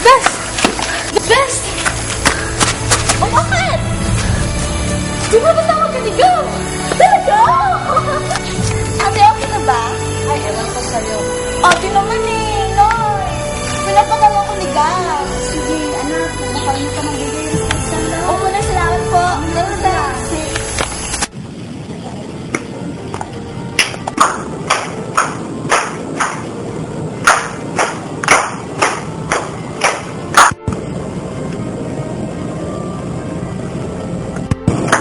Bes! Bes! Oh, bakit? Di ba ba't ako ganigaw? Talaga? Ate, okay na ba? Ay, ewan ko sa'yo. Ate naman eh, Noy. Pinapagawa ko ligaw. Sige, anak. Makaroon ka ng bigay yung station na. Opo na, salamat po. Ganda.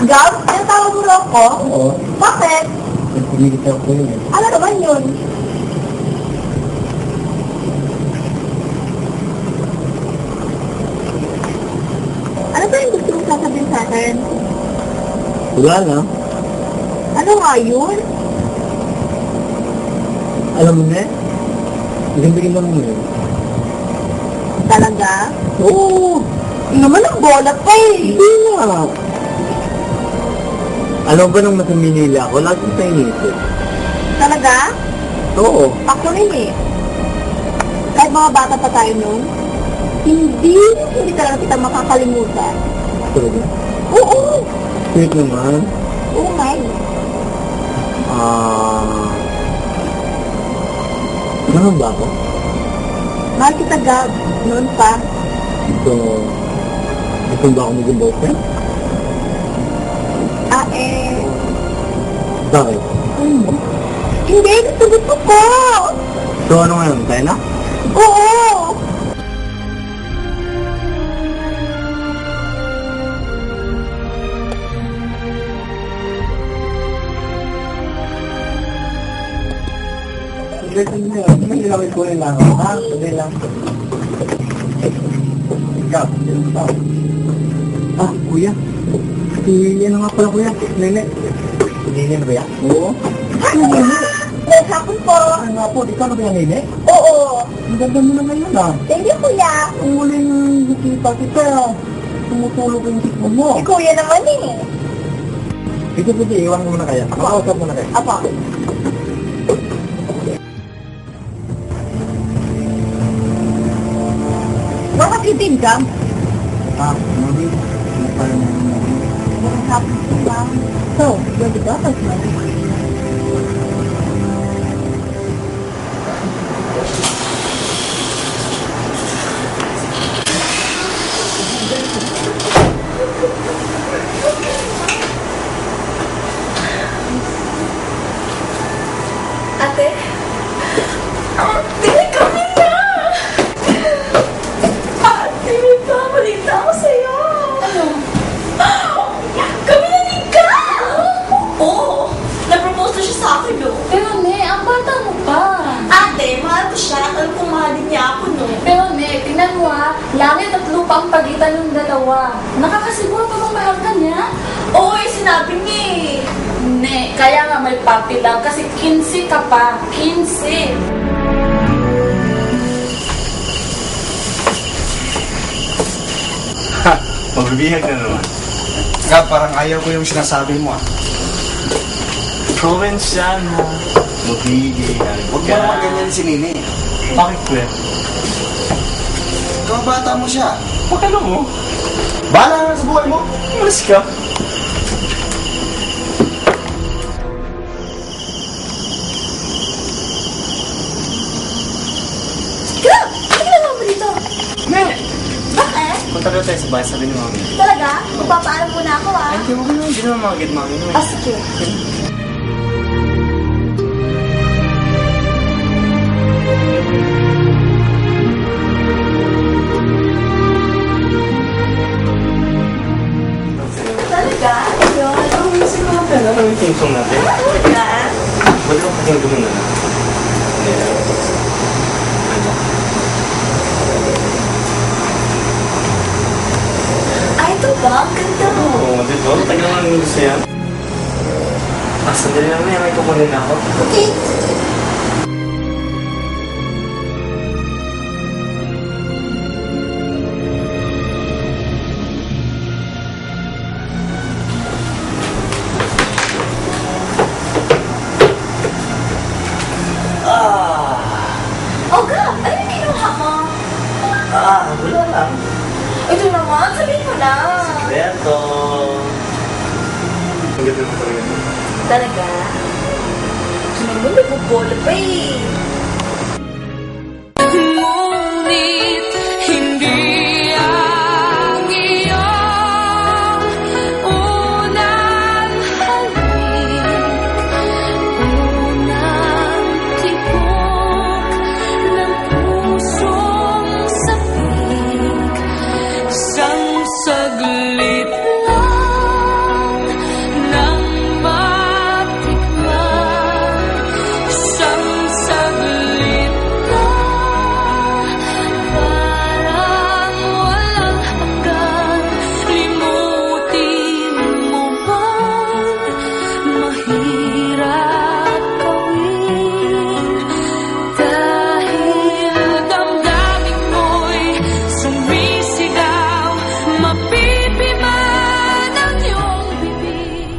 Gab, tinatawag mo ako? Oo. Bakit? Nagpumigit ako yun eh. Ano naman yun? Ano ba yung gusto mong sasabihin sa akin? Wala na. Ano nga yun? Alam mo na eh. Bigyan lang mo yun. Talaga? Oo. Yung naman ang bola pa eh. Hindi na. Alam ba nung nasa Manila ako, lagi sa inisip. Talaga? Oo. Ako rin eh. Kahit mga bata pa tayo noon, hindi talaga kita makakalimutan. Talaga? Oo! Sweet naman. Oo nga eh. Naman ba ako? Mahal kita, Gab. Noon pa. Gusto ba ako maging boyfriend? Bakit? Hindi, gusto ko. So ano ngayon? Tayo na? Oo! May nilawin ko rin lang ako. Ha? Sabi lang. Ikaw, sino ba? Kuya. Ano nga pala kuya? Nene. Nene na ba yan? Oo. Nene? May hapon po. Ano nga po? Ikaw na ba yan, Nene? Oo. Ang ganda mo na ngayon ah. Thank you, kuya. Ang huling nakita kita. Tumutulog yung sikmo mo. Si kuya naman eh. Sige, iwan mo na kaya. Makausap mo na kaya. Apa? Bakit itim ka? Mami. Parang May hapon po lang. So, pwede ba? Ate? Ate, kami na! Ate, balita ako sa'yo. Ano? Kami na ni Gab! Oo, na-propose na siya sa akin, no? Pero ne, ang bata mo pa. Ate, mahal ko siya. Alam kong mahalin niya ako, no? Pero ne, tingnan mo ha, langit at lupa ang pagitan ng dalawa. Nakakasiguro pa bang mahal ka niya? Oo, sinabi niya eh. Ne, kaya nga may papi lang kasi 15 ka pa. 15. Ha! Magbibihag na naman. Gab, parang ayaw ko yung sinasabi mo ah. Provinciana. Magbibihag Huwag mo naman ganyan si Nini. Bakit kuya? Ikaw bata mo siya. Pakalo mo? Bahala na sa buhay mo. Umalis ka. Gab! Ano ginagawa mo dito? Ne! Bakit? Punta na tayo sa bahay, sabi ni mami. Talaga? Magpapaalam muna ako, ah. Ay, hindi mo ganun. Hindi naman makagit mami mo. Ah, sige. Talaga? Ayun. Ano yung music natin? Ano yung theme song natin? Talaga? Pwede mo pakinggan mo na lang. Ano? Ay, ito ba? Ang ganda mo. Oo, di ba? Tagal nga ng gusto yan. Sandali lang na yan. May kukunin na ako. Okay. Wala lang. Ito naman, sabihin mo na. Beto. Ang ganda mo talaga. Talaga? Naman, nagbubola pa eh. Ngunit hindi ang iyong unang halik, unang tibok ng pusong sapik, isang saglit lang nang matikman, isang saglit lang, parang walang hanggan. Limutin mo man, mahirap gawin, dahil damdamin mo'y sumisigaw, mapipiman ang iyong bibig.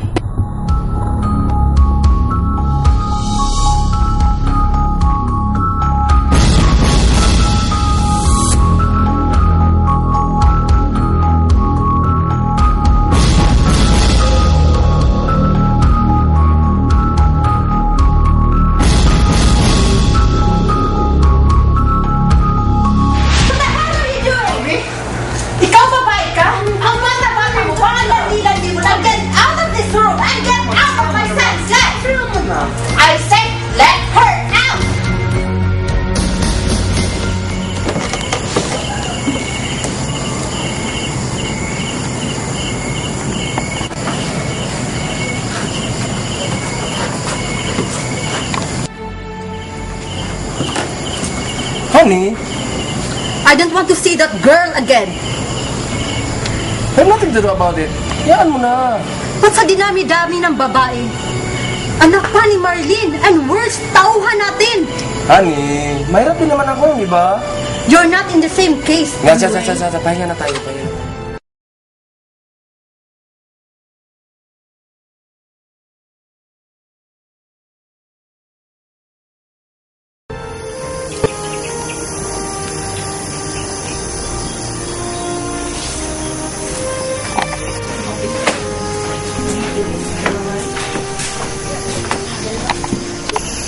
Ikaw babae ka? Ang mata-mata mo, baka landi-landi mo lang. Get out of this room and get out of my son's life! I say, let her out! Honey, I don't want to see that girl again. I have nothing to do about it. Yan mo na. Ba't sa dinami-dami ng babae? Anak pa ni Marlene, and worse, tauhan natin! Honey, mahirap din naman ako, di ba? You're not in the same case. Nga, anyway. pahinga na tayo, pahinga.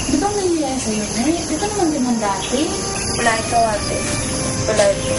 Di ba may nangyayari sa'yo, Nay? Di ba naman din ang dati? Wala ito, ate. Wala ito.